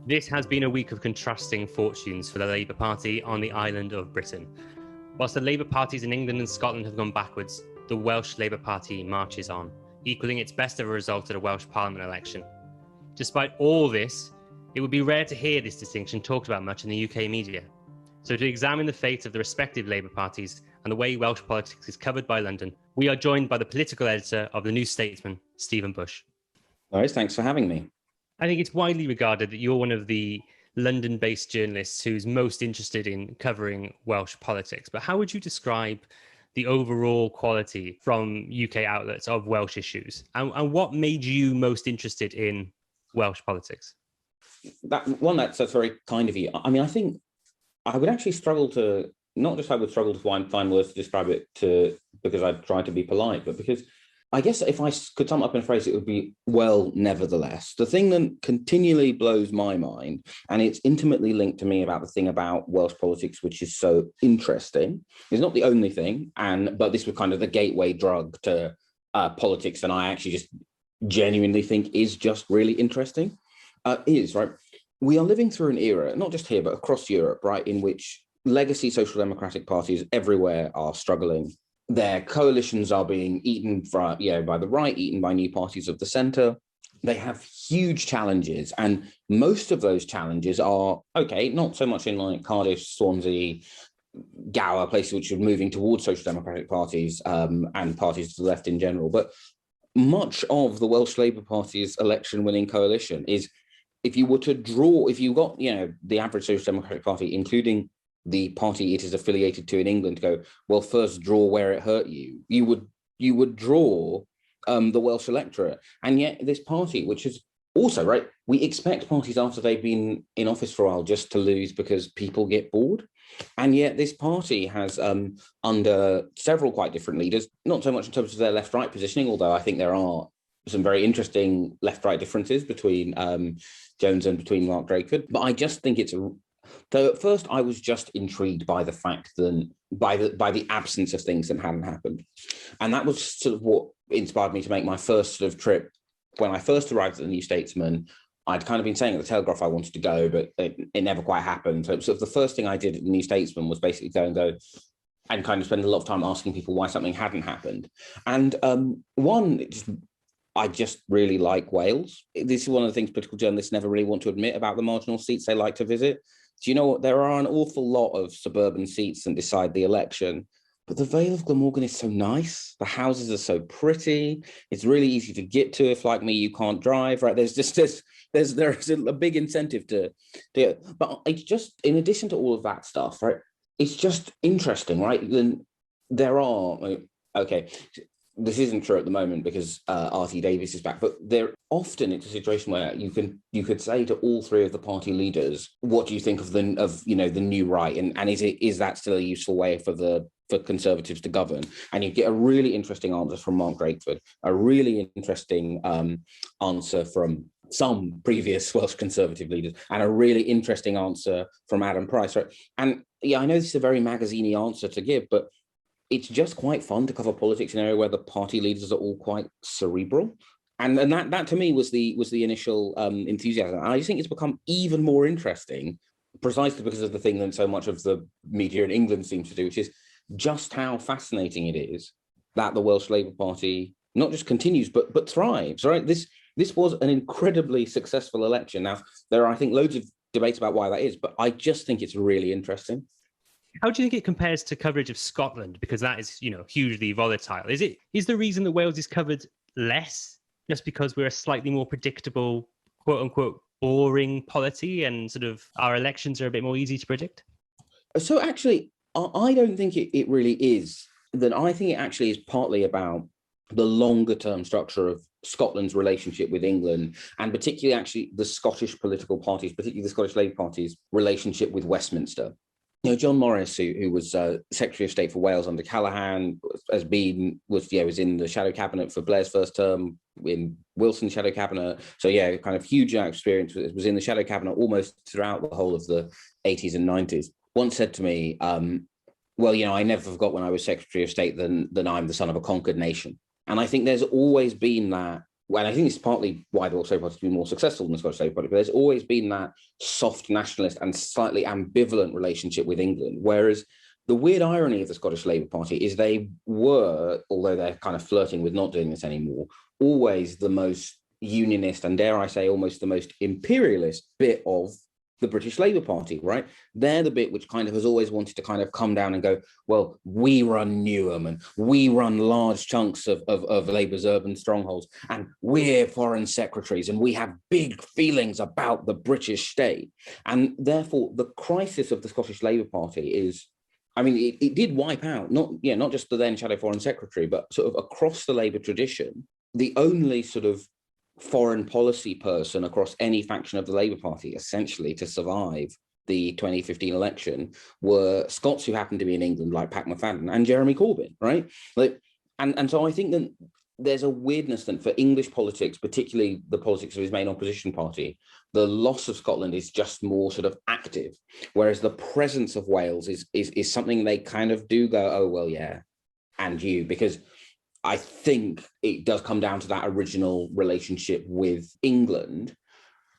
This has been a week of contrasting fortunes for the Labour Party on the island of Britain. Whilst the Labour parties in England and Scotland have gone backwards, the Welsh Labour Party marches on, equalling its best ever result at a Welsh Parliament election. Despite all this, it would be rare to hear this distinction talked about much in the UK media. So to examine the fate of the respective Labour parties and the way Welsh politics is covered by London, we are joined by the political editor of the New Statesman, Stephen Bush. All right, thanks for having me. I think it's widely regarded that you're one of the London-based journalists who's most interested in covering Welsh politics. But how would you describe the overall quality from UK outlets of Welsh issues? And what made you most interested in Welsh politics? That's very kind of you. I mean, I think I would actually struggle to, not just I would struggle to find words to describe it because I try to be polite, but because I guess if I could sum up in a phrase, it would be, well, nevertheless. The thing that continually blows my mind, and it's intimately linked to me about the thing about Welsh politics, which is so interesting, is not the only thing, but this was kind of the gateway drug to politics, and I actually just genuinely think is just really interesting, right? We are living through an era, not just here, but across Europe, right, in which legacy social democratic parties everywhere are struggling. Their coalitions are being eaten by the right, eaten by new parties of the centre. They have huge challenges, and most of those challenges are, okay, not so much in like Cardiff, Swansea, Gower, places which are moving towards social democratic parties and parties to the left in general, but much of the Welsh Labour Party's election-winning coalition is, if you got, the average social democratic party, including the party it is affiliated to in England, go, well, first draw where it hurt you. You would draw the Welsh electorate. And yet this party, which is also, right, we expect parties after they've been in office for a while just to lose because people get bored. And yet this party has, under several quite different leaders, not so much in terms of their left-right positioning, although I think there are some very interesting left-right differences between Jones and between Mark Drakeford. But I just think so at first, I was just intrigued by the fact that by the absence of things that hadn't happened, and that was sort of what inspired me to make my first sort of trip. When I first arrived at the New Statesman, I'd kind of been saying at the Telegraph I wanted to go, but it never quite happened. So the first thing I did at the New Statesman was basically go and kind of spend a lot of time asking people why something hadn't happened. And I just really like Wales. This is one of the things political journalists never really want to admit about the marginal seats they like to visit. Do you know what? There are an awful lot of suburban seats that decide the election, but the Vale of Glamorgan is so nice. The houses are so pretty. It's really easy to get to. If, like me, you can't drive, right? There's a big incentive to do it. But it's just, in addition to all of that stuff, right? It's just interesting, right? Then there are, okay, this isn't true at the moment because R.T. Davies is back, but often it's a situation where you could say to all three of the party leaders, what do you think of the new right, and is that still a useful way for Conservatives to govern? And you get a really interesting answer from Mark Drakeford, a really interesting answer from some previous Welsh Conservative leaders, and a really interesting answer from Adam Price, right? And yeah, I know this is a very magazine-y answer to give, but it's just quite fun to cover politics in an area where the party leaders are all quite cerebral. And that to me was the initial enthusiasm. And I just think it's become even more interesting precisely because of the thing that so much of the media in England seems to do, which is just how fascinating it is that the Welsh Labour Party not just continues, but thrives, right? This was an incredibly successful election. Now, there are, I think, loads of debates about why that is, but I just think it's really interesting. How do you think it compares to coverage of Scotland? Because that is, hugely volatile. Is the reason that Wales is covered less just because we're a slightly more predictable, quote unquote, boring polity, and sort of our elections are a bit more easy to predict? So actually, I don't think it really is. Then I think it actually is partly about the longer term structure of Scotland's relationship with England, and particularly actually the Scottish political parties, particularly the Scottish Labour Party's relationship with Westminster. John Morris, who was Secretary of State for Wales under Callaghan, was in the shadow cabinet for Blair's first term, in Wilson's shadow cabinet. So kind of huge experience. Was in the shadow cabinet almost throughout the whole of the 80s and 90s. Once said to me, I never forgot when I was Secretary of State that I'm the son of a conquered nation. And I think there's always been that well, I think it's partly why the Welsh Labour Party has been more successful than the Scottish Labour Party, but there's always been that soft nationalist and slightly ambivalent relationship with England. Whereas the weird irony of the Scottish Labour Party is they were, although they're kind of flirting with not doing this anymore, always the most unionist and, dare I say, almost the most imperialist bit of the British Labour Party, right? They're the bit which kind of has always wanted to kind of come down and go, well, we run Newham and we run large chunks of Labour's urban strongholds, and we're foreign secretaries and we have big feelings about the British state. And therefore, the crisis of the Scottish Labour Party is, I mean, it did wipe out, not just the then shadow foreign secretary, but sort of across the Labour tradition, the only sort of foreign policy person across any faction of the Labour Party, essentially, to survive the 2015 election were Scots who happened to be in England, like Pat McFadden and Jeremy Corbyn, right? And so I think that there's a weirdness then for English politics, particularly the politics of his main opposition party. The loss of Scotland is just more sort of active, whereas the presence of Wales is something they kind of do go, oh, well, yeah, and you, because I think it does come down to that original relationship with England.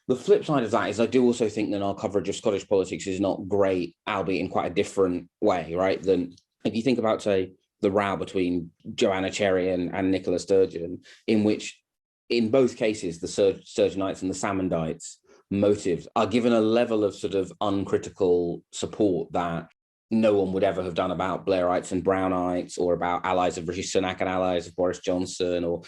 The flip side of that is I do also think that our coverage of Scottish politics is not great, albeit in quite a different way, right? Than if you think about, say, the row between Joanna Cherry and Nicola Sturgeon, in which, in both cases, the Sturgeonites and the Salmondites motives are given a level of sort of uncritical support that no one would ever have done about Blairites and Brownites, or about allies of Rishi Sunak and allies of Boris Johnson, or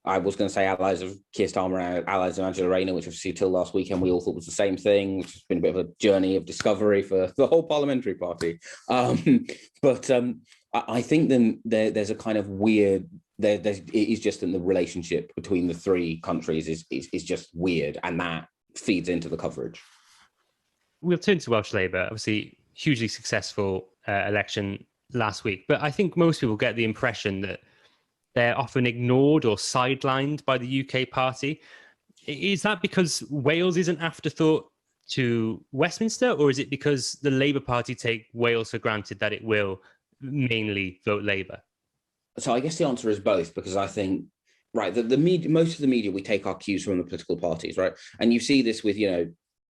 I was going to say allies of Keir Starmer and allies of Angela Rayner, which obviously till last weekend we all thought was the same thing, which has been a bit of a journey of discovery for the whole parliamentary party. But I think then there's a kind of weird, it is just that the relationship between the three countries is just weird, and that feeds into the coverage. We'll turn to Welsh Labour, obviously hugely successful election last week, but I think most people get the impression that they're often ignored or sidelined by the UK party. Is that because Wales is an afterthought to Westminster, or is it because the Labour Party take Wales for granted that it will mainly vote Labour? So I guess the answer is both, because I think, right, the media, most of the media, we take our cues from the political parties, right? And you see this with,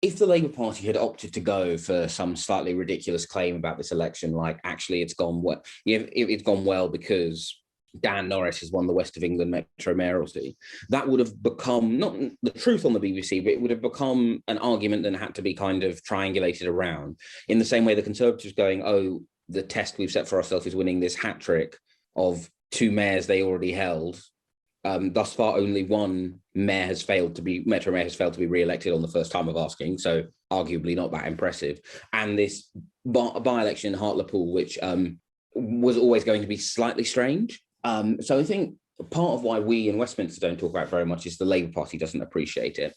if the Labour Party had opted to go for some slightly ridiculous claim about this election, like actually it's gone well, it's gone well because Dan Norris has won the West of England Metro Mayoralty, that would have become not the truth on the BBC, but it would have become an argument that had to be kind of triangulated around, in the same way the Conservatives going, oh, the test we've set for ourselves is winning this hat trick of two mayors they already held. Thus far, only one mayor has failed to be, Metro Mayor has failed to be re-elected on the first time of asking, so arguably not that impressive. And this by-election in Hartlepool, which was always going to be slightly strange. So I think part of why we in Westminster don't talk about it very much is the Labour Party doesn't appreciate it.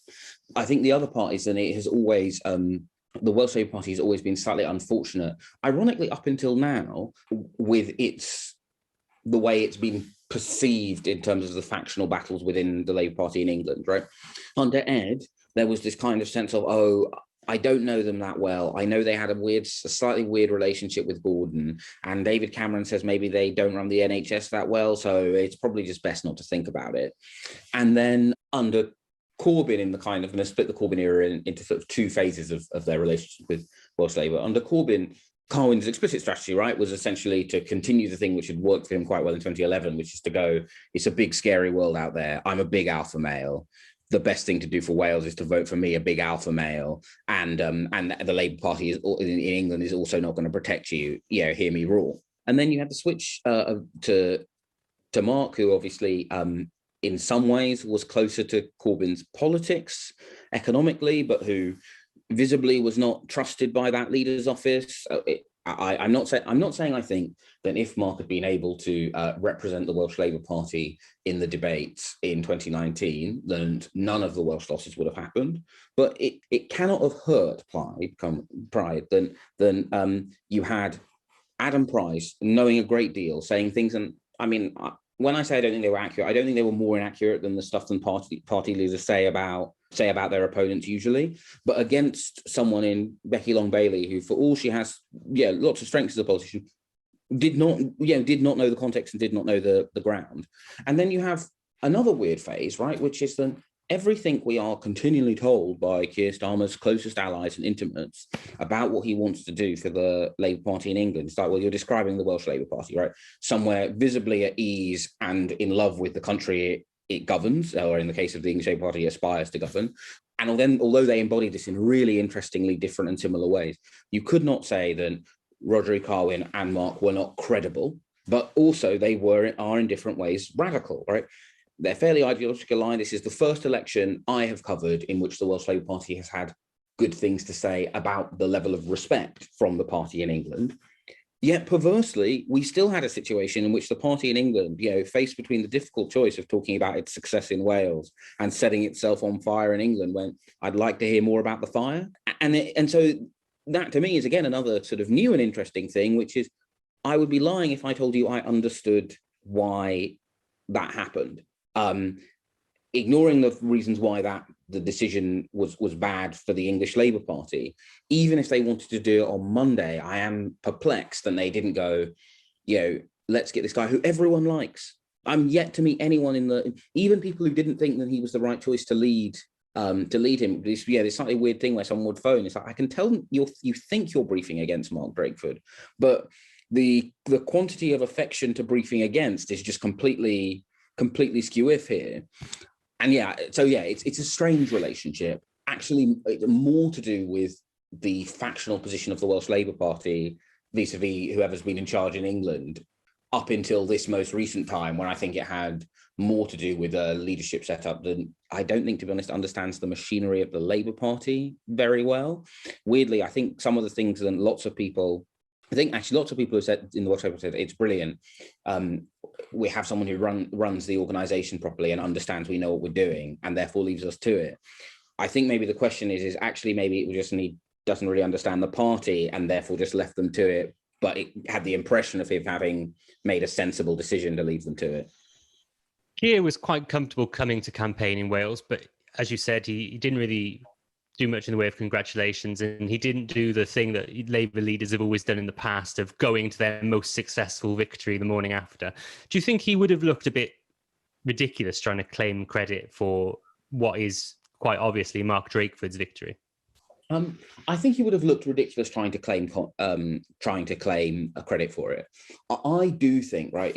I think the other part is that it has always, the Welsh Labour Party has always been slightly unfortunate, ironically up until now, with the way it's been perceived in terms of the factional battles within the Labour Party in England, right? Under Ed, there was this kind of sense of, oh, I don't know them that well. I know they had a slightly weird relationship with Gordon, and David Cameron says maybe they don't run the NHS that well, so it's probably just best not to think about it. And then under Corbyn, in the kind of, and split the Corbyn era into sort of two phases of their relationship with Welsh Labour. Under Corbyn, Carwyn's explicit strategy, right, was essentially to continue the thing which had worked for him quite well in 2011, which is to go, it's a big, scary world out there. I'm a big alpha male. The best thing to do for Wales is to vote for me, a big alpha male. And the Labour Party in England is also not going to protect you. Hear me roar. And then you had the switch to Mark, who obviously, in some ways, was closer to Corbyn's politics economically, but who visibly was not trusted by that leader's office. I'm not saying I think that if Mark had been able to represent the Welsh Labour Party in the debates in 2019, then none of the Welsh losses would have happened. But it cannot have hurt Pride than you had Adam Price knowing a great deal, saying things, and I mean, when I say I don't think they were accurate, I don't think they were more inaccurate than the stuff that party leaders say about their opponents usually, but against someone in Becky Long Bailey, who, for all she has, lots of strengths as a politician, did not know the context and did not know the ground. And then you have another weird phase, right, which is that everything we are continually told by Keir Starmer's closest allies and intimates about what he wants to do for the Labour Party in England. It's like, well, you're describing the Welsh Labour Party, right? Somewhere visibly at ease and in love with the country it governs, or in the case of the English Labour Party, aspires to govern. And then, although they embody this in really interestingly different and similar ways, you could not say that Roderick Carwyn and Mark were not credible, but also they are in different ways radical, right? They're fairly ideologically aligned. This is the first election I have covered in which the Welsh Labour Party has had good things to say about the level of respect from the party in England. Yet perversely, we still had a situation in which the party in England, faced between the difficult choice of talking about its success in Wales and setting itself on fire in England, went, I'd like to hear more about the fire. And so that to me is again another sort of new and interesting thing, which is I would be lying if I told you I understood why that happened. Ignoring the reasons why the decision was bad for the English Labour Party, even if they wanted to do it on Monday, I am perplexed that they didn't go, let's get this guy who everyone likes. I'm yet to meet anyone even people who didn't think that he was the right choice to lead him. This slightly weird thing where someone would phone. It's like, I can tell you think you're briefing against Mark Drakeford, but the quantity of affection to briefing against is just completely skew-if here. And it's a strange relationship, actually more to do with the factional position of the Welsh Labour Party vis-a-vis whoever's been in charge in England up until this most recent time, when I think it had more to do with a leadership setup than, I don't think, to be honest, understands the machinery of the Labour Party very well. Weirdly, I think some of the things that lots of people have said in the Welsh Labour said it's brilliant. We have someone who runs the organisation properly and understands we know what we're doing and therefore leaves us to it. I think maybe the question is actually maybe it just doesn't really understand the party and therefore just left them to it, but it had the impression of him having made a sensible decision to leave them to it. Keir was quite comfortable coming to campaign in Wales, but as you said, he didn't really do much in the way of congratulations, and he didn't do the thing that Labour leaders have always done in the past of going to their most successful victory the morning after. Do you think he would have looked a bit ridiculous trying to claim credit for what is quite obviously Mark Drakeford's victory? I think he would have looked ridiculous trying to claim a credit for it. I do think, right,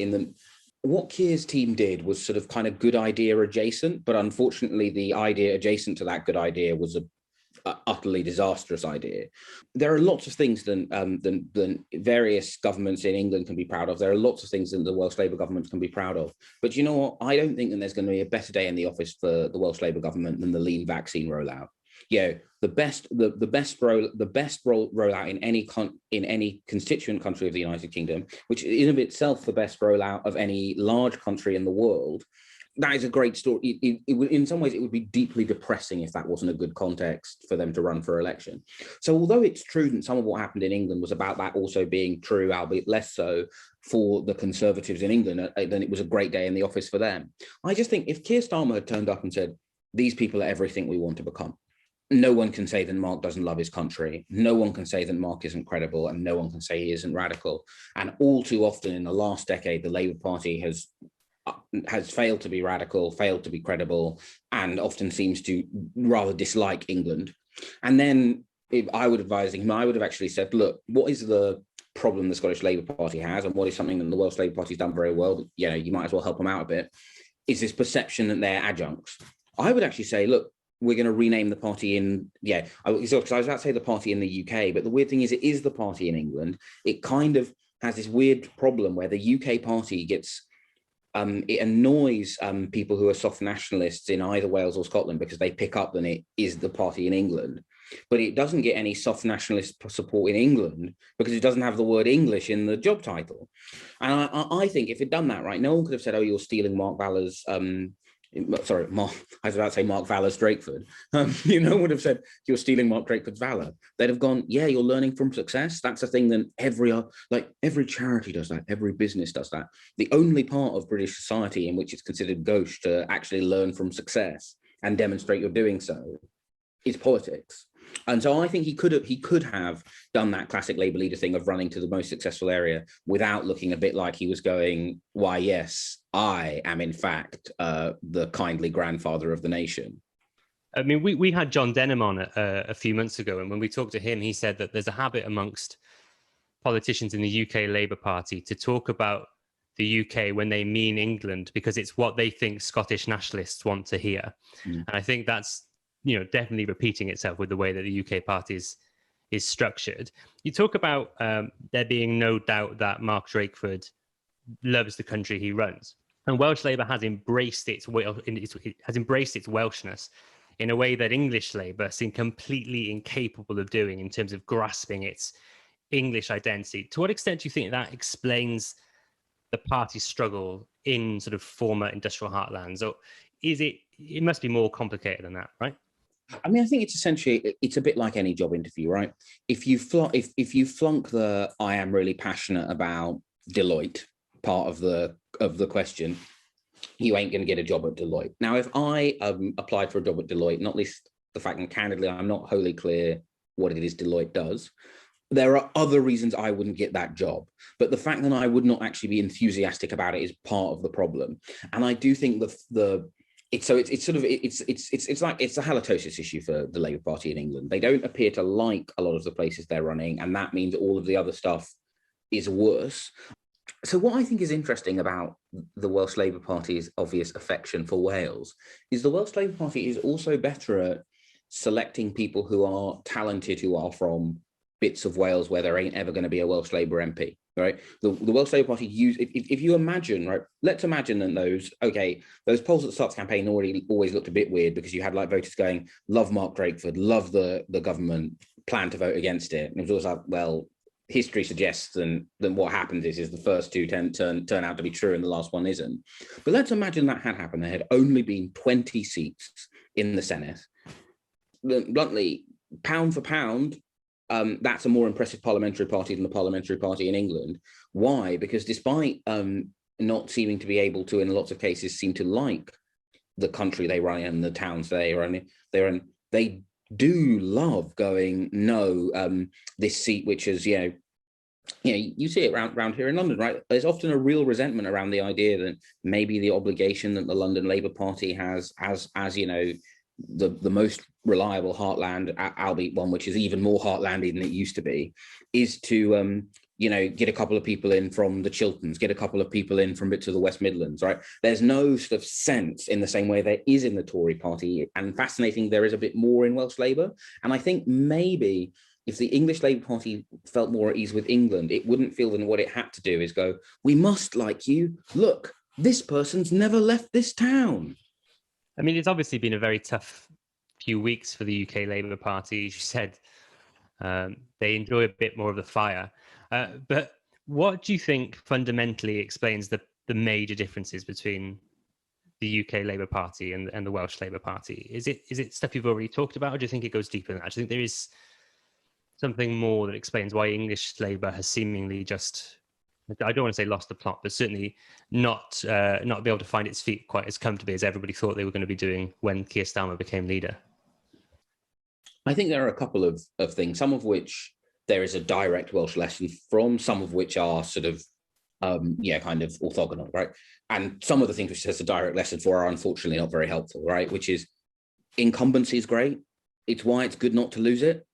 what Keir's team did was sort of kind of good idea adjacent, but unfortunately the idea adjacent to that good idea was a utterly disastrous idea. There are lots of things that various governments in England can be proud of. There are lots of things that the Welsh Labour government can be proud of. But you know what? I don't think that there's going to be a better day in the office for the Welsh Labour government than the lean vaccine rollout. The best rollout in any constituent country of the United Kingdom, which is in of itself the best rollout of any large country in the world. That is a great story. In some ways, it would be deeply depressing if that wasn't a good context for them to run for election. So although it's true that some of what happened in England was about that also being true, albeit less so, for the Conservatives in England, then it was a great day in the office for them. I just think if Keir Starmer had turned up and said, these people are everything we want to become, no one can say that Mark doesn't love his country. No one can say that Mark isn't credible, and no one can say he isn't radical. And all too often in the last decade, the Labour Party has failed to be radical, failed to be credible, and often seems to rather dislike England. And then if I would advise him, I would have actually said, look, what is the problem the Scottish Labour Party has, and what is something that the Welsh Labour Party's done very well, you might as well help them out a bit, is this perception that they're adjuncts. I would actually say, look, we're going to rename the party because I was about to say the party in the UK, but the weird thing is it is the party in England. It kind of has this weird problem where the UK party gets, it annoys people who are soft nationalists in either Wales or Scotland because they pick up that it is the party in England, but it doesn't get any soft nationalist support in England because it doesn't have the word English in the job title. And I think if it'd done that right, no one could have said, oh, you're stealing Mark Valler's I was about to say Mark Valler's Drakeford. No one would have said you're stealing Mark Drakeford's valor. They'd have gone, yeah, you're learning from success. That's a thing that every charity does that. Every business does that. The only part of British society in which it's considered gauche to actually learn from success and demonstrate you're doing so is politics. And so I think he could have done that classic Labour leader thing of running to the most successful area without looking a bit like he was going, why, yes, I am in fact the kindly grandfather of the nation. I mean, we had John Denham on a few months ago, and when we talked to him, he said that there's a habit amongst politicians in the UK Labour Party to talk about the UK when they mean England, because it's what they think Scottish nationalists want to hear. And I think that's, definitely repeating itself with the way that the UK party is structured. You talk about there being no doubt that Mark Drakeford loves the country he runs, and Welsh Labour has embraced its Welshness in a way that English Labour seem completely incapable of doing in terms of grasping its English identity. To what extent do you think that explains the party's struggle in sort of former industrial heartlands, or is it must be more complicated than that, right? I mean, I think it's a bit like any job interview, right? If you flunk the I am really passionate about Deloitte part of the question, you ain't going to get a job at Deloitte. Now, if I applied for a job at Deloitte, not least the fact, and candidly, I'm not wholly clear what it is Deloitte does, there are other reasons I wouldn't get that job. But the fact that I would not actually be enthusiastic about it is part of the problem. And I do think it's like it's a halitosis issue for the Labour Party in England. They don't appear to like a lot of the places they're running, and that means all of the other stuff is worse. So what I think is interesting about the Welsh Labour Party's obvious affection for Wales is the Welsh Labour Party is also better at selecting people who are talented, who are from bits of Wales where there ain't ever going to be a Welsh Labour MP, right? The Welsh Labour Party if you imagine, right, let's imagine that those polls at the start of the campaign always looked a bit weird because you had like voters going, love Mark Drakeford, love the government, plan to vote against it. And it was always like, well, history suggests then what happens is the first two turn out to be true and the last one isn't. But let's imagine that had happened. There had only been 20 seats in the Senedd. Bluntly, pound for pound, that's a more impressive parliamentary party than the parliamentary party in England. Why? Because despite not seeming to be able to, in lots of cases, seem to like the country they run in and the towns they run in, they do love going, no, this seat, which is, you see it around here in London, right? There's often a real resentment around the idea that maybe the obligation that the London Labour Party has, as the most reliable heartland, albeit one which is even more heartlandy than it used to be, is to get a couple of people in from the Chilterns, get a couple of people in from bits of the West Midlands, right? There's no sort of sense in the same way there is in the Tory party, and fascinating, there is a bit more in Welsh Labour. And I think maybe if the English Labour Party felt more at ease with England, it wouldn't feel that what it had to do is go, we must like you. Look, this person's never left this town. I mean, it's obviously been a very tough few weeks for the UK Labour Party. As you said, they enjoy a bit more of the fire. But what do you think fundamentally explains the major differences between the UK Labour Party and the Welsh Labour Party? Is it stuff you've already talked about, or do you think it goes deeper than that? Do you think there is something more that explains why English Labour has seemingly just, I don't want to say lost the plot, but certainly not be able to find its feet quite as comfortably as everybody thought they were going to be doing when Keir Starmer became leader? I think there are a couple of things, some of which there is a direct Welsh lesson from, some of which are sort of, kind of orthogonal, right? And some of the things which there's a direct lesson for are unfortunately not very helpful, right? Which is incumbency is great. It's why it's good not to lose it.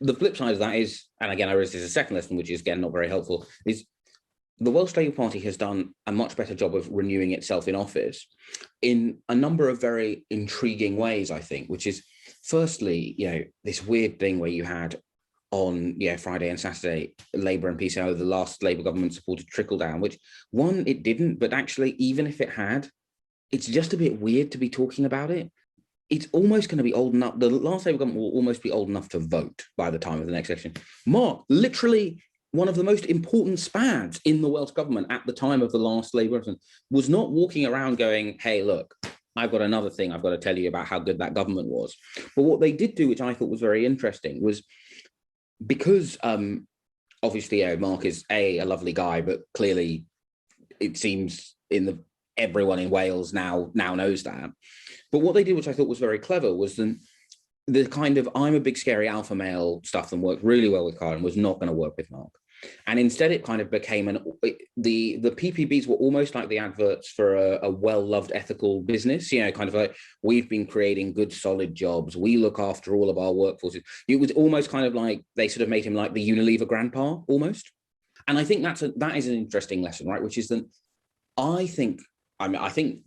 The flip side of that is, and again, I raised this as a second lesson, which is again not very helpful, is the Welsh Labour Party has done a much better job of renewing itself in office in a number of very intriguing ways, I think, which is firstly, this weird thing where you had on Friday and Saturday, Labour and PCO, the last Labour government supported trickle down, which one, it didn't, but actually, even if it had, it's just a bit weird to be talking about it. It's almost going to be old enough. The last Labour government will almost be old enough to vote by the time of the next election. Mark, literally one of the most important spads in the Welsh government at the time of the last Labour government, was not walking around going, hey, look, I've got another thing I've got to tell you about how good that government was. But what they did do, which I thought was very interesting, was because obviously Mark is a lovely guy, but clearly it seems everyone in Wales now knows that. But what they did, which I thought was very clever, was then the kind of I'm a big scary alpha male stuff that worked really well with Karen was not going to work with Mark. And instead it kind of became the PPBs were almost like the adverts for a well-loved ethical business, kind of like, we've been creating good solid jobs, we look after all of our workforces. It was almost kind of like they sort of made him like the Unilever grandpa almost. And I think that is an interesting lesson, right? Which is that I think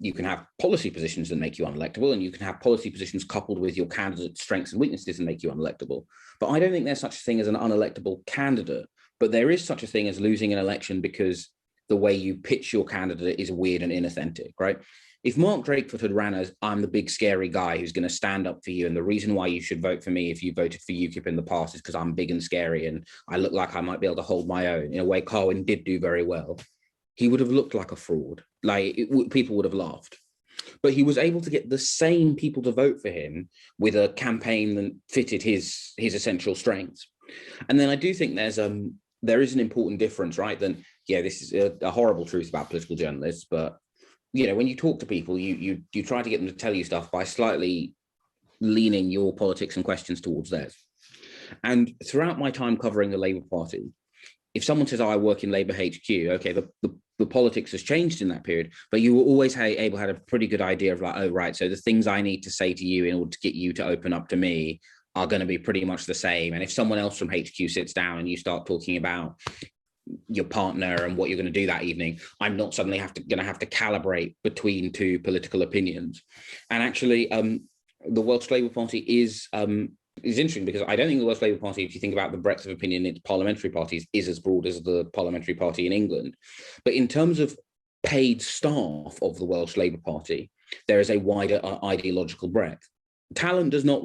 you can have policy positions that make you unelectable, and you can have policy positions coupled with your candidate's strengths and weaknesses and make you unelectable. But I don't think there's such a thing as an unelectable candidate. But there is such a thing as losing an election because the way you pitch your candidate is weird and inauthentic, right? If Mark Drakeford had ran as, I'm the big scary guy who's going to stand up for you, and the reason why you should vote for me if you voted for UKIP in the past is because I'm big and scary and I look like I might be able to hold my own, in a way Carwyn did do very well, he would have looked like a fraud. People would have laughed. But he was able to get the same people to vote for him with a campaign that fitted his essential strengths. And then I do think there is an important difference, right? Then, this is a horrible truth about political journalists, but when you talk to people, you try to get them to tell you stuff by slightly leaning your politics and questions towards theirs. And throughout my time covering the Labour Party, if someone says, I work in Labour HQ, okay, the politics has changed in that period, but you were always able to have a pretty good idea of like, oh, right, so the things I need to say to you in order to get you to open up to me are going to be pretty much the same. And if someone else from HQ sits down and you start talking about your partner and what you're going to do that evening, I'm not suddenly going to have to calibrate between two political opinions. And actually, the Welsh Labour Party is interesting, because I don't think the Welsh Labour Party, if you think about the breadth of opinion in its parliamentary parties, is as broad as the parliamentary party in England. But in terms of paid staff of the Welsh Labour Party, there is a wider ideological breadth. Talent does not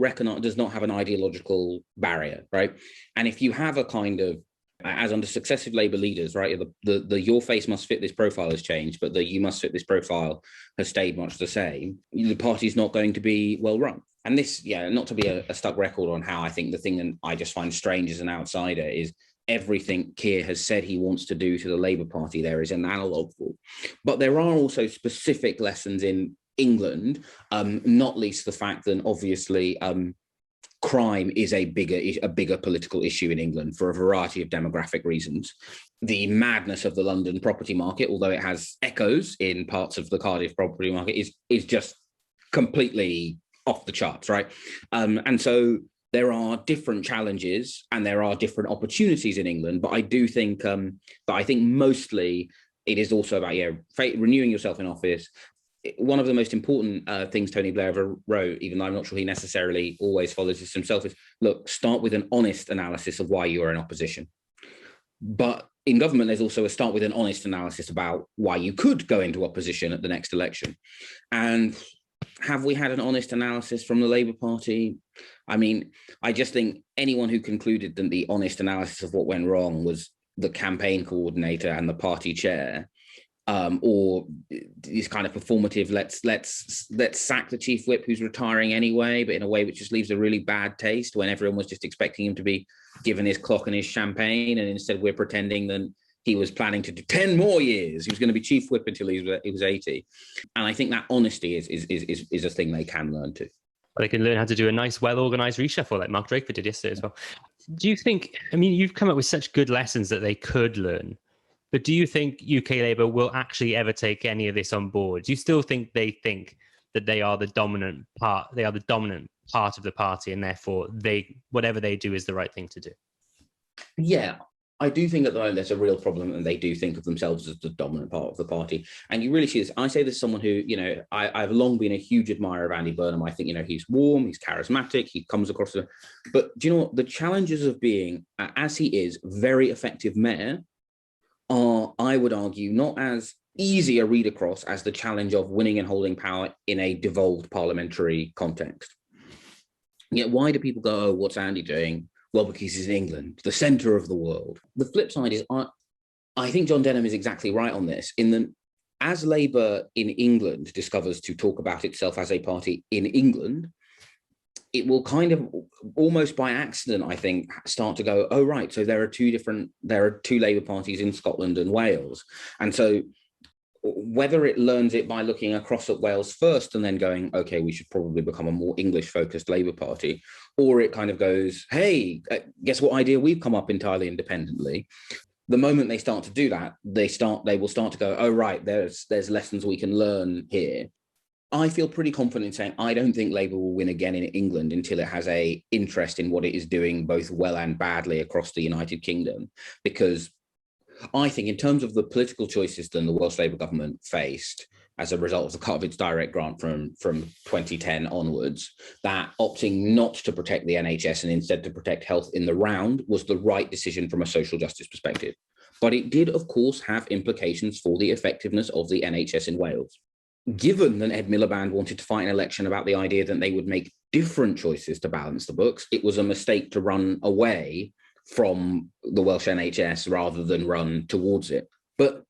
have an ideological barrier, right? And if you have a kind of, as under successive Labour leaders, right, the your face must fit this profile has changed, but the you must fit this profile has stayed much the same, the party's not going to be well run. And this, not to be a stuck record on how I think the thing that I just find strange as an outsider is everything Keir has said he wants to do to the Labour Party there is an analogue for. But there are also specific lessons in England, not least the fact that obviously crime is a bigger political issue in England for a variety of demographic reasons. The madness of the London property market, although it has echoes in parts of the Cardiff property market, is just completely off the charts, right? And so there are different challenges and there are different opportunities in England, but I do think mostly it is also about renewing yourself in office. One of the most important things Tony Blair ever wrote, even though I'm not sure he necessarily always follows this himself, is look, start with an honest analysis of why you're in opposition. But in government, there's also a start with an honest analysis about why you could go into opposition at the next election. And have we had an honest analysis from the Labour Party? I mean, I just think anyone who concluded that the honest analysis of what went wrong was the campaign coordinator and the party chair, or this kind of performative, let's sack the chief whip who's retiring anyway, but in a way which just leaves a really bad taste when everyone was just expecting him to be given his clock and his champagne, and instead we're pretending that he was planning to do 10 more years. He was going to be chief whip until he was 80. And I think that honesty is a thing they can learn to. They can learn how to do a nice, well-organised reshuffle like Mark Drakeford did yesterday as well. Do you think, you've come up with such good lessons that they could learn, but do you think UK Labour will actually ever take any of this on board? Do you still think they think that they are the dominant part of the party, and therefore whatever they do is the right thing to do? Yeah, I do think at the moment there's a real problem, and they do think of themselves as the dominant part of the party. And you really see this. I say this as someone who, I've long been a huge admirer of Andy Burnham. I think, he's warm, he's charismatic, he comes across but do you know what? The challenges of being, as he is, very effective mayor are, I would argue, not as easy a read across as the challenge of winning and holding power in a devolved parliamentary context. Yet why do people go, oh, what's Andy doing? Well, because he's in England, the centre of the world. The flip side is, I think John Denham is exactly right on this, in that as Labour in England discovers to talk about itself as a party in England, it will kind of almost by accident, I think, start to go, oh, right, so there are two Labour parties in Scotland and Wales. And so whether it learns it by looking across at Wales first and then going, okay, we should probably become a more English-focused Labour Party, or it kind of goes, hey, guess what idea we've come up entirely independently. The moment they start to do that, they will start to go, oh, right, there's lessons we can learn here. I feel pretty confident in saying I don't think Labour will win again in England until it has a interest in what it is doing both well and badly across the United Kingdom, because I think in terms of the political choices that the Welsh Labour government faced as a result of the cut of its direct grant from 2010 onwards, that opting not to protect the NHS and instead to protect health in the round was the right decision from a social justice perspective. But it did, of course, have implications for the effectiveness of the NHS in Wales. Given that Ed Miliband wanted to fight an election about the idea that they would make different choices to balance the books, it was a mistake to run away from the Welsh NHS rather than run towards it. But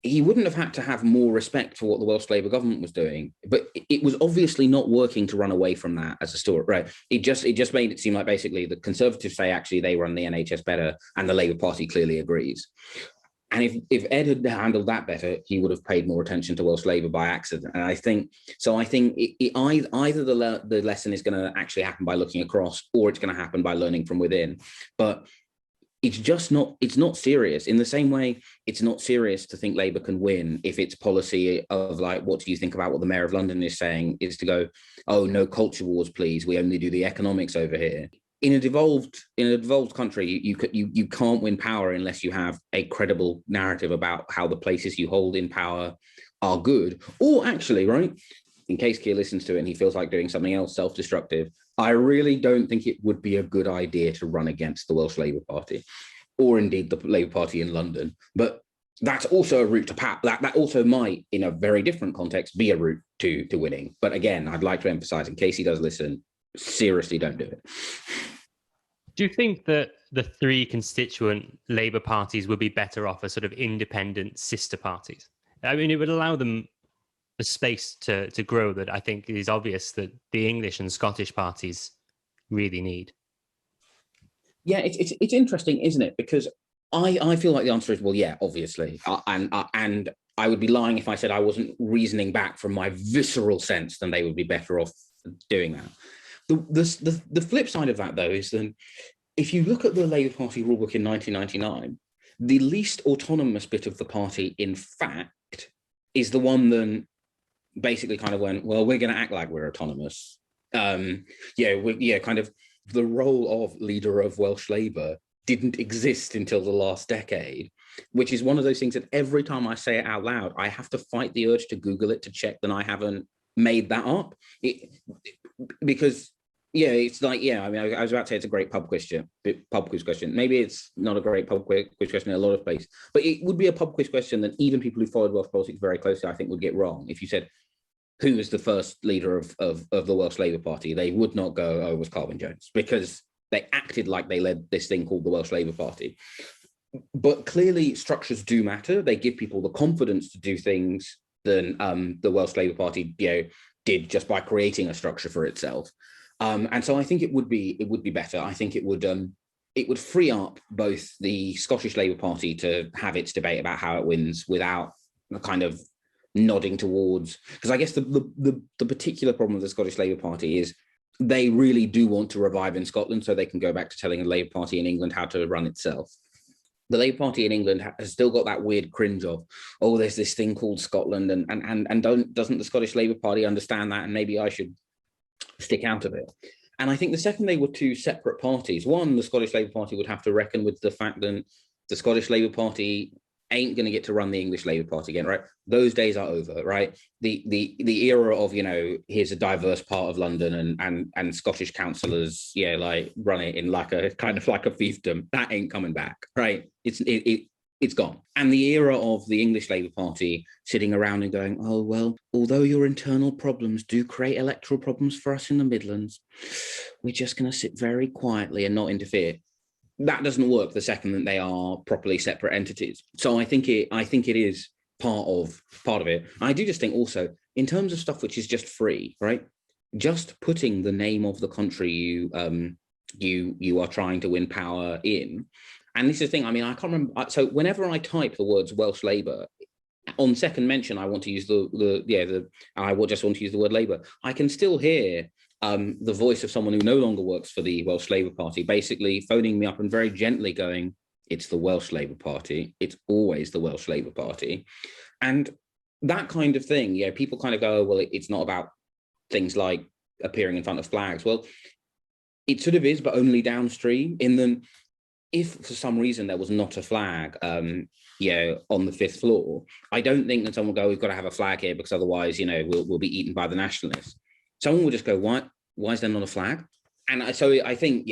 he wouldn't have had to have more respect for what the Welsh Labour government was doing. But it was obviously not working to run away from that as a story, right? It just made it seem like basically the Conservatives say actually they run the NHS better, and the Labour Party clearly agrees. And if Ed had handled that better, he would have paid more attention to Welsh Labour by accident. And I think either the lesson is going to actually happen by looking across, or it's going to happen by learning from within. But it's not serious. In the same way, it's not serious to think Labour can win if its policy of like, what do you think about what the Mayor of London is saying, is to go, oh, no culture wars, please. We only do the economics over here. In a devolved country, you can't win power unless you have a credible narrative about how the places you hold in power are good. Or actually, right, in case Keir listens to it and he feels like doing something else self-destructive, I really don't think it would be a good idea to run against the Welsh Labour Party, or indeed the Labour Party in London. But that's also a route to power. That also might, in a very different context, be a route to winning. But again, I'd like to emphasise, in case he does listen, seriously don't do it. Do you think that the three constituent Labour parties would be better off as sort of independent sister parties? I mean, it would allow them a space to grow that I think is obvious that the English and Scottish parties really need. Yeah, it's interesting, isn't it? Because I feel like the answer is, well, yeah, obviously. And I would be lying if I said I wasn't reasoning back from my visceral sense that they would be better off doing that. The flip side of that, though, is that if you look at the Labour Party rulebook in 1999, the least autonomous bit of the party, in fact, is the one that basically kind of went, well, we're going to act like we're autonomous. Kind of the role of leader of Welsh Labour didn't exist until the last decade, which is one of those things that every time I say it out loud, I have to fight the urge to Google it to check that I haven't made that up. Because yeah, it's like, yeah, I mean, I was about to say it's a great pub quiz question. Maybe it's not a great pub quiz question in a lot of places, but it would be a pub quiz question that even people who followed Welsh politics very closely, I think, would get wrong. If you said, who was the first leader of the Welsh Labour Party, they would not go, oh, it was Corbyn Jones, because they acted like they led this thing called the Welsh Labour Party. But clearly structures do matter. They give people the confidence to do things than the Welsh Labour Party, did just by creating a structure for itself. And so I think it would be better. I think it would free up both the Scottish Labour Party to have its debate about how it wins without a kind of nodding towards, because I guess the particular problem with the Scottish Labour Party is they really do want to revive in Scotland so they can go back to telling the Labour Party in England how to run itself. The Labour Party in England has still got that weird cringe of, oh, there's this thing called Scotland, and doesn't the Scottish Labour Party understand that, and maybe I should stick out of it. And I think the second they were two separate parties, one, the Scottish Labour Party would have to reckon with the fact that the Scottish Labour Party ain't going to get to run the English Labour Party again, right? Those days are over, right? The era of, here's a diverse part of London and Scottish councillors, like run it in like a kind of like a fiefdom, that ain't coming back, right? It's gone. And the era of the English Labour Party sitting around and going, oh, well, although your internal problems do create electoral problems for us in the Midlands, we're just going to sit very quietly and not interfere. That doesn't work the second that they are properly separate entities. So I think it is part of it. I do just think also, in terms of stuff which is just free, right? Just putting the name of the country you are trying to win power in. And this is the thing, I mean, I can't remember. So whenever I type the words Welsh Labour, on second mention, I want to use I will just want to use the word Labour. I can still hear the voice of someone who no longer works for the Welsh Labour Party, basically phoning me up and very gently going, "It's the Welsh Labour Party. It's always the Welsh Labour Party." And that kind of thing, people kind of go, well, it's not about things like appearing in front of flags. Well, it sort of is, but only downstream. In the, if for some reason there was not a flag, on the fifth floor, I don't think that someone will go, "We've got to have a flag here because otherwise, we'll be eaten by the nationalists." Someone will just go, why is there not a flag? And so I think,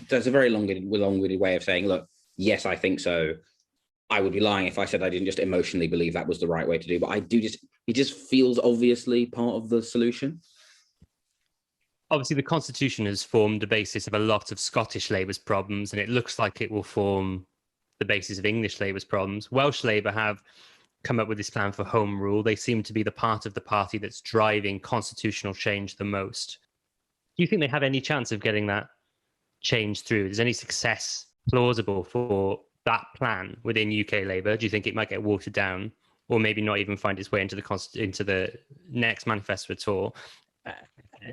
there's a very long-winded way of saying, look, yes, I think so. I would be lying if I said I didn't just emotionally believe that was the right way to do, but it just feels obviously part of the solution. Obviously, the Constitution has formed the basis of a lot of Scottish Labour's problems, and it looks like it will form the basis of English Labour's problems. Welsh Labour have come up with this plan for Home Rule. They seem to be the part of the party that's driving constitutional change the most. Do you think they have any chance of getting that change through? Is any success plausible for that plan within UK Labour? Do you think it might get watered down, or maybe not even find its way into the next manifesto at all?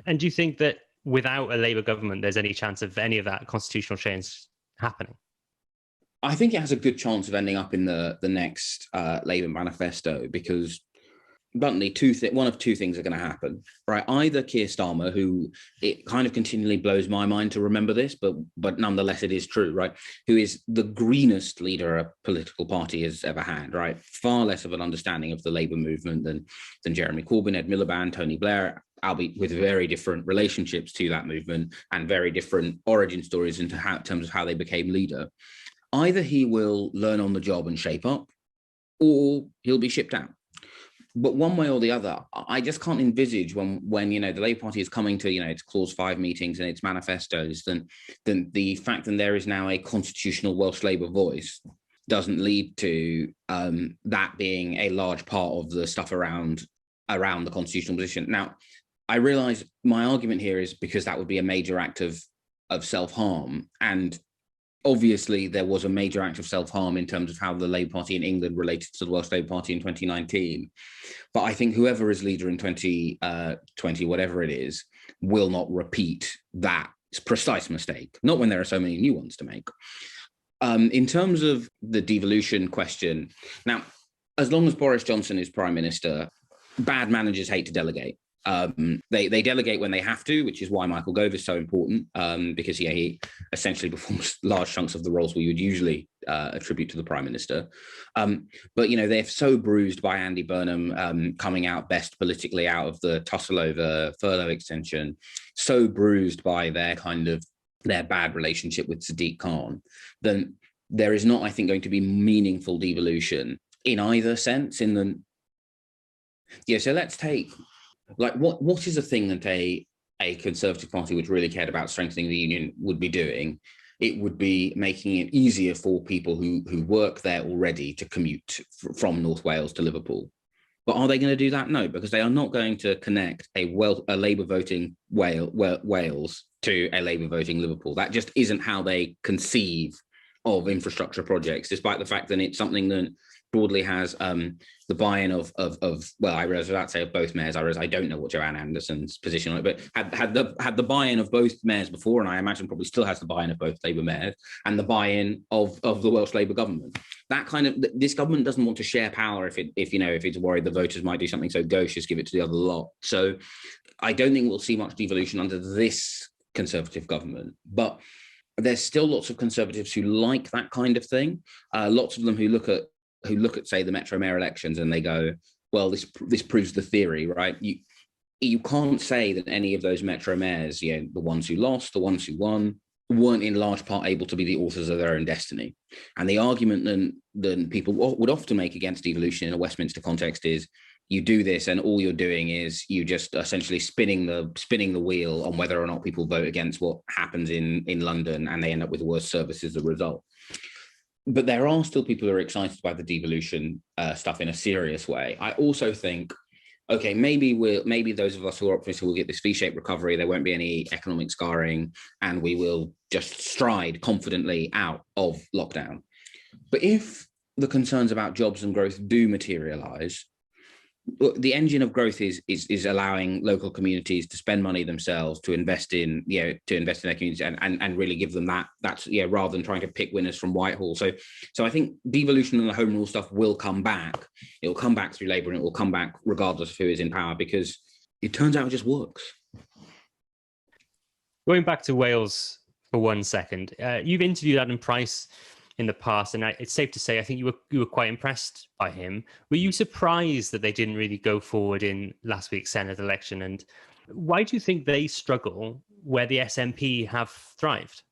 And do you think that without a Labour government, there's any chance of any of that constitutional change happening? I think it has a good chance of ending up in the next Labour manifesto, because bluntly, one of two things are going to happen, right? Either Keir Starmer, who it kind of continually blows my mind to remember this, but nonetheless it is true, right? Who is the greenest leader a political party has ever had, right? Far less of an understanding of the Labour movement than Jeremy Corbyn, Ed Miliband, Tony Blair, albeit with very different relationships to that movement and very different origin stories in terms of how they became leader. Either he will learn on the job and shape up, or he'll be shipped out. But one way or the other, I just can't envisage when the Labour Party is coming to its Clause 5 meetings and its manifestos, then the fact that there is now a constitutional Welsh Labour voice doesn't lead to that being a large part of the stuff around the constitutional position. Now, I realise my argument here is because that would be a major act of self-harm, and obviously there was a major act of self-harm in terms of how the Labour Party in England related to the Welsh Labour Party in 2019. But I think whoever is leader in 2020, whatever it is, will not repeat that precise mistake, not when there are so many new ones to make. In terms of the devolution question, now, as long as Boris Johnson is Prime Minister, bad managers hate to delegate. They delegate when they have to, which is why Michael Gove is so important, because he essentially performs large chunks of the roles we would usually attribute to the Prime Minister. But they're so bruised by Andy Burnham coming out best politically out of the tussle over furlough extension, so bruised by their bad relationship with Sadiq Khan, then there is not, I think, going to be meaningful devolution in either sense. So let's take, what is a thing that a Conservative Party which really cared about strengthening the union would be doing? It would be making it easier for people who work there already to commute from North Wales to Liverpool. But are they going to do that? No, because they are not going to connect a Labour voting Wales to a Labour voting Liverpool. That just isn't how they conceive of infrastructure projects, despite the fact that it's something that broadly has the buy-in of I realize without say of both mayors. I don't know what Joanne Anderson's position on it, but had the buy-in of both mayors before, and I imagine probably still has the buy-in of both Labour mayors and the buy-in of the Welsh Labour government. That this government doesn't want to share power if it's worried the voters might do something so gauche as give it to the other lot. So I don't think we'll see much devolution under this Conservative government, but there's still lots of Conservatives who like that kind of thing. Lots of them who look at, say, the Metro Mayor elections and they go, well, this proves the theory, right? You can't say that any of those Metro Mayors, the ones who lost, the ones who won, weren't in large part able to be the authors of their own destiny. And the argument that people would often make against devolution in a Westminster context is, you do this and all you're doing is you just essentially spinning the wheel on whether or not people vote against what happens in London, and they end up with worse service as a result. But there are still people who are excited by the devolution stuff in a serious way. I also think, okay, maybe those of us who are optimists will get this V-shaped recovery. There won't be any economic scarring, and we will just stride confidently out of lockdown. But if the concerns about jobs and growth do materialise, the engine of growth is allowing local communities to spend money themselves to invest in their communities and really give them that's rather than trying to pick winners from Whitehall. So I think devolution and the home rule stuff will come back. It will come back through Labour, and it will come back regardless of who is in power, because it turns out it just works. Going back to Wales for 1 second, you've interviewed Adam Price in the past, and it's safe to say I think you were quite impressed by him. Were you surprised that they didn't really go forward in last week's Senedd election? And why do you think they struggle where the SNP have thrived?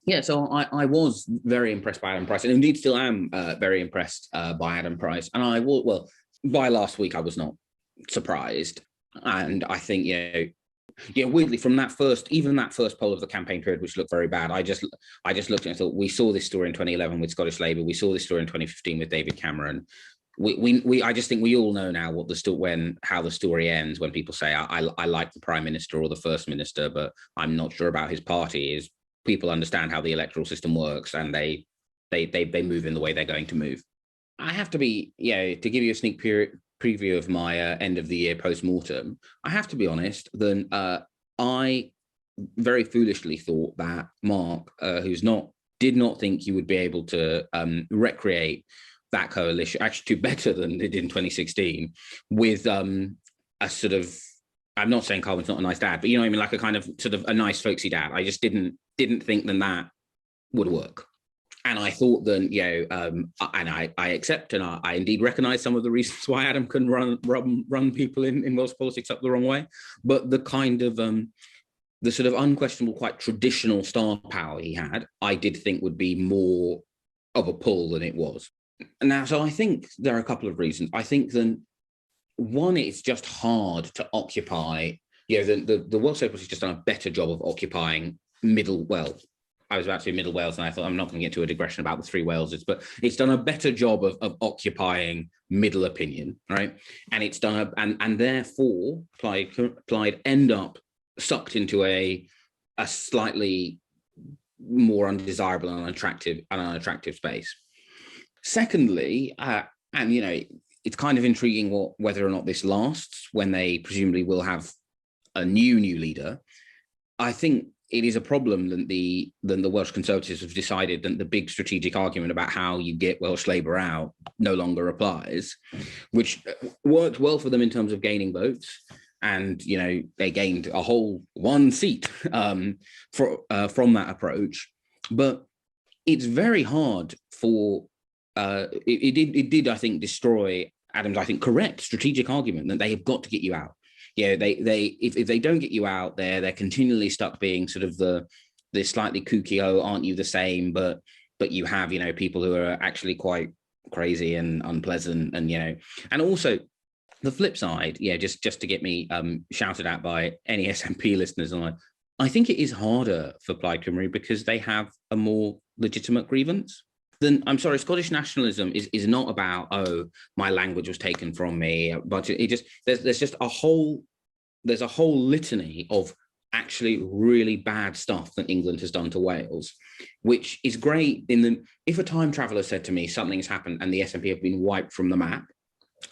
Yeah, so I was very impressed by Adam Price, and indeed still am very impressed by Adam Price. And by last week I was not surprised, and I think weirdly, from that first poll of the campaign period, which looked very bad, I just looked and thought, we saw this story in 2011 with Scottish Labour, we saw this story in 2015 with David Cameron. I just think we all know now how the story ends when people say I like the Prime Minister or the First Minister, but I'm not sure about his party. Is people understand how the electoral system works, and they move in the way they're going to move. I have to be to give you a sneak preview of my end of the year post-mortem, I have to be honest, then I very foolishly thought that Mark, did not think you would be able to recreate that coalition, actually do better than they did in 2016, with a sort of, I'm not saying Corbyn's not a nice dad, but you know what I mean, like a kind of sort of a nice folksy dad. I just didn't think that would work. And I thought then, and I accept, and I indeed recognise some of the reasons why Adam can run people in Welsh politics up the wrong way. But the kind of the sort of unquestionable, quite traditional star power he had, I did think would be more of a pull than it was. Now, so I think there are a couple of reasons. I think then one, it's just hard to occupy. The Welsh Labour Party's just done a better job of occupying I was about to say Middle Wales, and I thought I'm not going to get to a digression about the three Waleses, but it's done a better job of occupying middle opinion, right? And it's done and therefore Plaid end up sucked into a slightly more undesirable and unattractive space. Secondly, it's kind of intriguing whether or not this lasts when they presumably will have a new leader. I think it is a problem that the Welsh Conservatives have decided that the big strategic argument about how you get Welsh Labour out no longer applies, which worked well for them in terms of gaining votes. And, they gained a whole one seat from that approach. But it's very hard for, it did, I think, destroy Adam's, I think, correct strategic argument that they have got to get you out. If they don't get you out there, they're continually stuck being sort of the slightly kooky, aren't you the same? But you have, people who are actually quite crazy and unpleasant, and also the flip side, just to get me shouted at by any SNP listeners, I think it is harder for Plaid Cymru because they have a more legitimate grievance. Then I'm sorry, Scottish nationalism is not about, my language was taken from me, but there's a whole litany of actually really bad stuff that England has done to Wales, which is great. If a time traveller said to me something's happened and the SNP have been wiped from the map,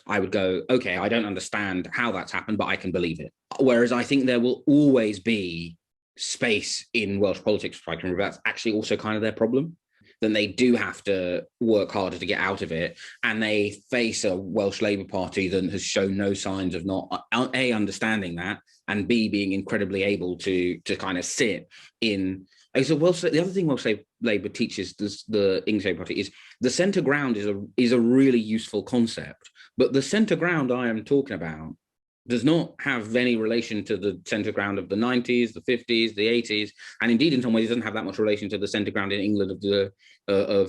I would go, okay, I don't understand how that's happened, but I can believe it. Whereas I think there will always be space in Welsh politics for Plaid Cymru, that's actually also kind of their problem. Then they do have to work harder to get out of it. And they face a Welsh Labour Party that has shown no signs of not, A, understanding that, and B, being incredibly able to kind of sit in. So the other thing Welsh Labour teaches the English Labour Party is the centre ground is a really useful concept. But the centre ground I am talking about does not have any relation to the centre ground of the 90s, the 50s, the 80s, and indeed, in some ways, it doesn't have that much relation to the centre ground in England of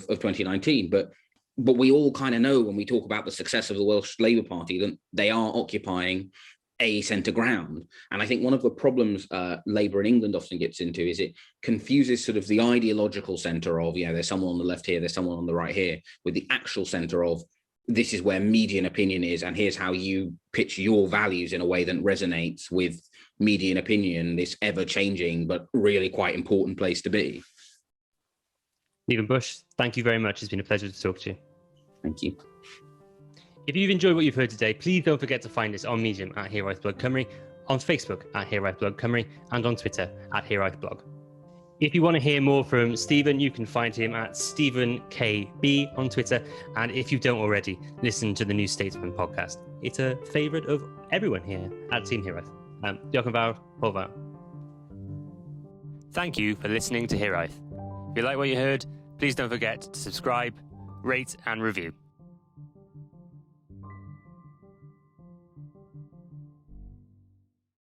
2019. But we all kind of know when we talk about the success of the Welsh Labour Party that they are occupying a centre ground. And I think one of the problems Labour in England often gets into is it confuses sort of the ideological centre of, there's someone on the left here, there's someone on the right here, with the actual centre of, this is where median opinion is, and here's how you pitch your values in a way that resonates with median opinion, this ever-changing but really quite important place to be. Stephen Bush, thank you very much. It's been a pleasure to talk to you. Thank you. If you've enjoyed what you've heard today, please don't forget to find us on Medium at HiraethBlogCymru, on Facebook at HiraethBlogCymru, and on Twitter at HiraethBlog. If you want to hear more from Stephen, you can find him at StephenKB on Twitter. And if you don't already, listen to the new Statesman podcast. It's a favourite of everyone here at Team Hiraeth. Diolch yn fawr, pob fawr. Thank you for listening to Hiraeth. If you like what you heard, please don't forget to subscribe, rate and review.